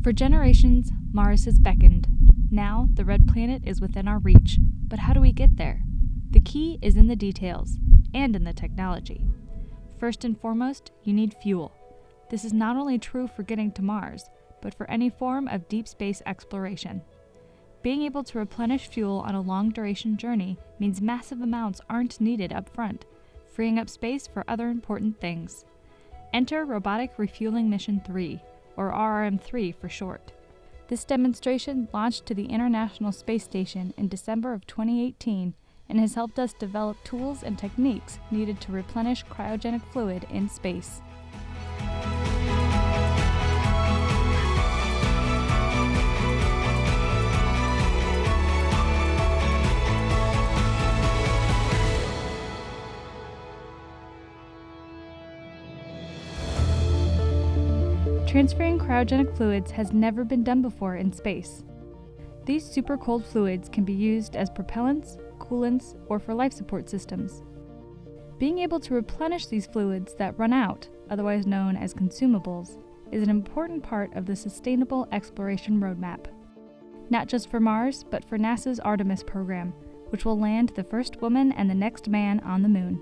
For generations, Mars has beckoned. Now, the red planet is within our reach. But how do we get there? The key is in the details, and in the technology. First and foremost, you need fuel. This is not only true for getting to Mars, but for any form of deep space exploration. Being able to replenish fuel on a long-duration journey means massive amounts aren't needed up front, freeing up space for other important things. Enter Robotic Refueling Mission 3, or RRM-3 for short. This demonstration launched to the International Space Station in December of 2018 and has helped us develop tools and techniques needed to replenish cryogenic fluid in space. Transferring cryogenic fluids has never been done before in space. These super cold fluids can be used as propellants, coolants, or for life support systems. Being able to replenish these fluids that run out, otherwise known as consumables, is an important part of the sustainable exploration roadmap. Not just for Mars, but for NASA's Artemis program, which will land the first woman and the next man on the moon.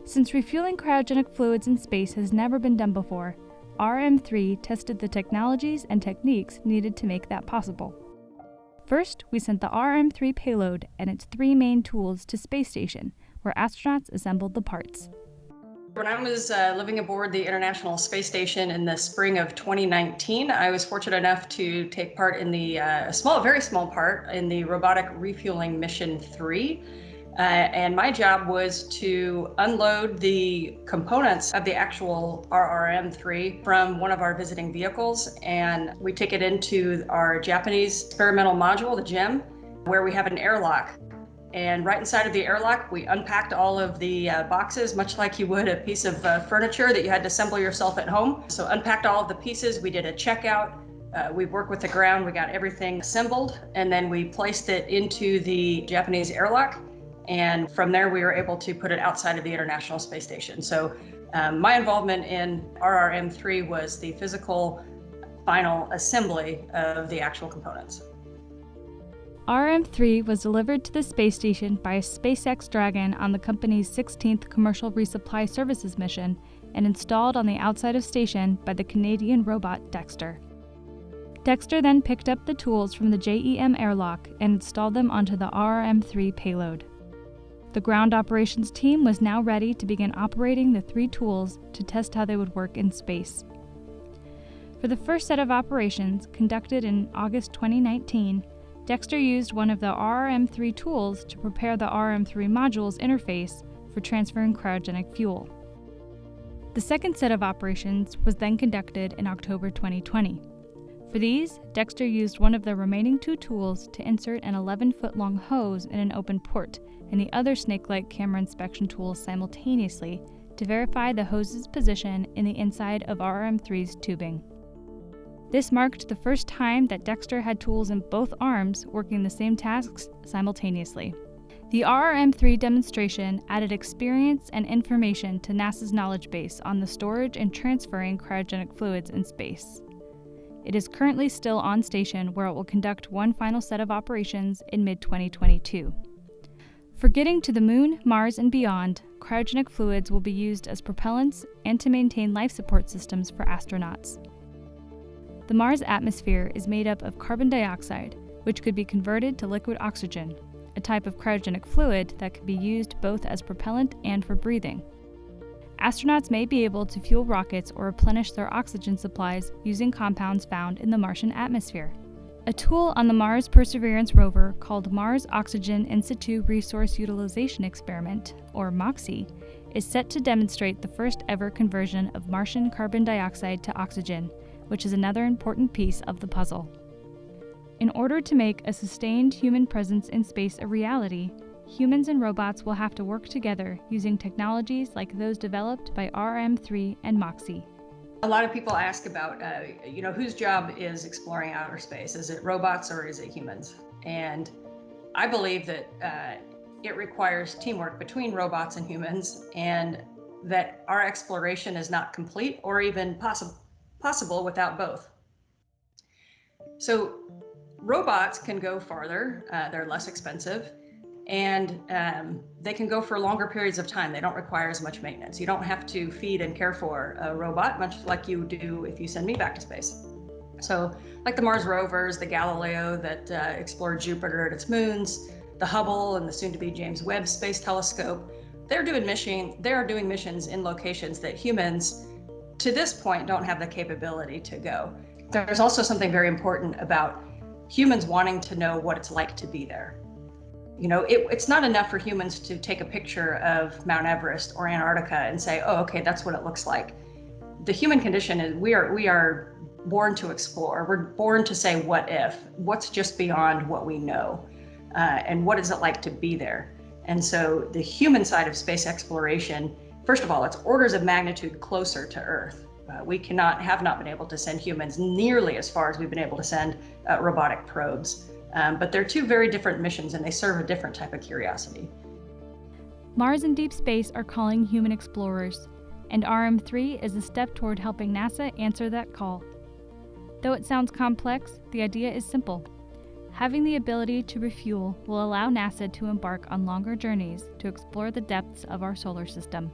Since refueling cryogenic fluids in space has never been done before, RM3 tested the technologies and techniques needed to make that possible. First, we sent the RM3 payload and its 3 main tools to space station, where astronauts assembled the parts. When I was living aboard the International Space Station in the spring of 2019, I was fortunate enough to take part in the very small part in the Robotic Refueling Mission 3. And my job was to unload the components of the actual RRM-3 from one of our visiting vehicles, and we take it into our Japanese experimental module, the GEM, where we have an airlock. And right inside of the airlock, we unpacked all of the boxes, much like you would a piece of furniture that you had to assemble yourself at home. So unpacked all of the pieces, we did a checkout, we worked with the ground, we got everything assembled, and then we placed it into the Japanese airlock. And from there, we were able to put it outside of the International Space Station. So my involvement in RRM-3 was the physical final assembly of the actual components. RM-3 was delivered to the space station by a SpaceX Dragon on the company's 16th Commercial Resupply Services mission and installed on the outside of station by the Canadian robot Dexter. Dexter then picked up the tools from the JEM airlock and installed them onto the RRM-3 payload. The ground operations team was now ready to begin operating the 3 tools to test how they would work in space. For the first set of operations, conducted in August 2019, Dexter used one of the RRM-3 tools to prepare the RRM-3 module's interface for transferring cryogenic fuel. The second set of operations was then conducted in October 2020. For these, Dexter used one of the remaining 2 tools to insert an 11-foot-long hose in an open port and the other snake-like camera inspection tools simultaneously to verify the hose's position in the inside of RRM-3's tubing. This marked the first time that Dexter had tools in both arms working the same tasks simultaneously. The RRM-3 demonstration added experience and information to NASA's knowledge base on the storage and transferring cryogenic fluids in space. It is currently still on station, where it will conduct one final set of operations in mid-2022. For getting to the Moon, Mars, and beyond, cryogenic fluids will be used as propellants and to maintain life support systems for astronauts. The Mars atmosphere is made up of carbon dioxide, which could be converted to liquid oxygen, a type of cryogenic fluid that can be used both as propellant and for breathing. Astronauts may be able to fuel rockets or replenish their oxygen supplies using compounds found in the Martian atmosphere. A tool on the Mars Perseverance rover called Mars Oxygen In Situ Resource Utilization Experiment, or MOXIE, is set to demonstrate the first ever conversion of Martian carbon dioxide to oxygen, which is another important piece of the puzzle. In order to make a sustained human presence in space a reality, humans and robots will have to work together using technologies like those developed by RM3 and MOXIE. A lot of people ask about, whose job is exploring outer space? Is it robots or is it humans? And I believe that it requires teamwork between robots and humans, and that our exploration is not complete or even possible without both. So robots can go farther, they're less expensive, and they can go for longer periods of time. They don't require as much maintenance. You don't have to feed and care for a robot, much like you do if you send me back to space. So like the Mars rovers, the Galileo that explored Jupiter and its moons, the Hubble and the soon-to-be James Webb Space Telescope, they are doing missions in locations that humans, to this point, don't have the capability to go. There's also something very important about humans wanting to know what it's like to be there. It's not enough for humans to take a picture of Mount Everest or Antarctica and say, oh, okay, that's what it looks like. The human condition is we are born to explore. We're born to say, what if? What's just beyond what we know? And what is it like to be there? And so the human side of space exploration, first of all, it's orders of magnitude closer to Earth. We have not been able to send humans nearly as far as we've been able to send robotic probes. But they're two very different missions, and they serve a different type of curiosity. Mars and deep space are calling human explorers, and RM3 is a step toward helping NASA answer that call. Though it sounds complex, the idea is simple. Having the ability to refuel will allow NASA to embark on longer journeys to explore the depths of our solar system.